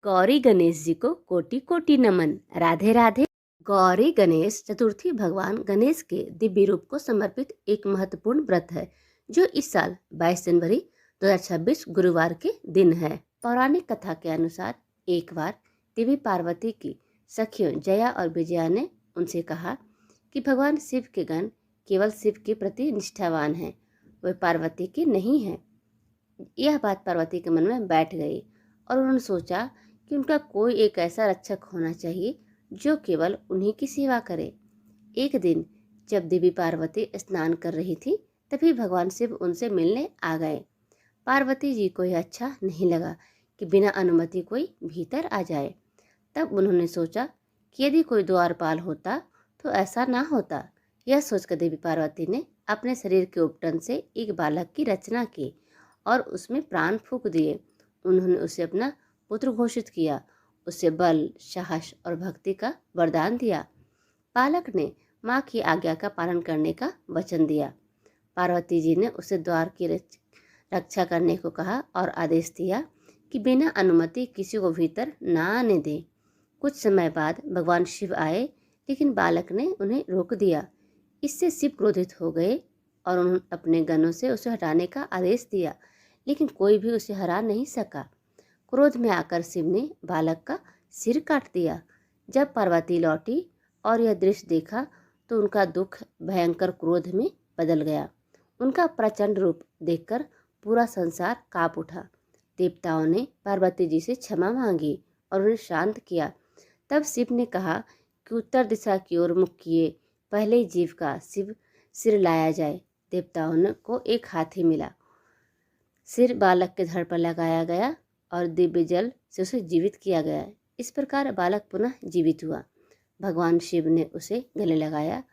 गौरी गणेश जी को कोटि कोटि नमन। राधे राधे। गौरी गणेश चतुर्थी भगवान गणेश के दिव्य रूप को समर्पित एक महत्वपूर्ण व्रत है जो इस साल 22 जनवरी 2026 गुरुवार के दिन है। पौराणिक कथा के अनुसार एक बार देवी पार्वती की सखियों जया और विजया ने उनसे कहा कि भगवान शिव के गण केवल शिव के प्रति निष्ठावान हैं, वे पार्वती के नहीं हैं। यह बात पार्वती के मन में बैठ गई और उन्होंने सोचा कि उनका कोई एक ऐसा रक्षक होना चाहिए जो केवल उन्हीं की सेवा करे। एक दिन जब देवी पार्वती स्नान कर रही थी तभी भगवान शिव उनसे मिलने आ गए। पार्वती जी को यह अच्छा नहीं लगा कि बिना अनुमति कोई भीतर आ जाए। तब उन्होंने सोचा कि यदि कोई द्वारपाल होता तो ऐसा ना होता। यह सोचकर देवी पार्वती ने अपने शरीर के उपटन से एक बालक की रचना की और उसमें प्राण फूंक दिए। उन्होंने उसे अपना पुत्र घोषित किया, उसे बल, साहस और भक्ति का वरदान दिया। बालक ने माँ की आज्ञा का पालन करने का वचन दिया। पार्वती जी ने उसे द्वार की रक्षा करने को कहा और आदेश दिया कि बिना अनुमति किसी को भीतर ना आने दे। कुछ समय बाद भगवान शिव आए, लेकिन बालक ने उन्हें रोक दिया। इससे शिव क्रोधित हो गए और उन्होंने अपने गणों से उसे हटाने का आदेश दिया, लेकिन कोई भी उसे हरा नहीं सका। क्रोध में आकर शिव ने बालक का सिर काट दिया। जब पार्वती लौटी और यह दृश्य देखा तो उनका दुख भयंकर क्रोध में बदल गया। उनका प्रचंड रूप देखकर पूरा संसार कांप उठा। देवताओं ने पार्वती जी से क्षमा मांगी और उन्हें शांत किया। तब शिव ने कहा कि उत्तर दिशा की ओर मुख किए पहले जीव का शिव सिर लाया जाए। देवताओं को एक हाथी मिला। सिर बालक के धड़ पर लगाया गया और दिव्य जल से उसे जीवित किया गया। इस प्रकार बालक पुनः जीवित हुआ। भगवान शिव ने उसे गले लगाया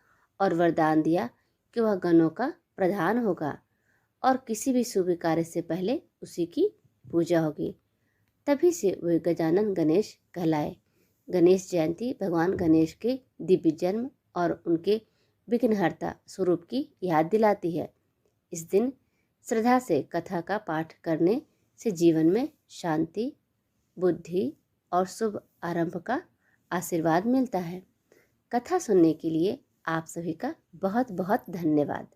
और वरदान दिया कि वह गणों का प्रधान होगा और किसी भी शुभ कार्य से पहले उसी की पूजा होगी। तभी से वे गजानन गणेश कहलाए। गणेश जयंती भगवान गणेश के दिव्य जन्म और उनके विघ्नहर्ता स्वरूप की याद दिलाती है। इस दिन श्रद्धा से कथा का पाठ करने से जीवन में शांति, बुद्धि और शुभ आरंभ का आशीर्वाद मिलता है। कथा सुनने के लिए आप सभी का बहुत बहुत धन्यवाद।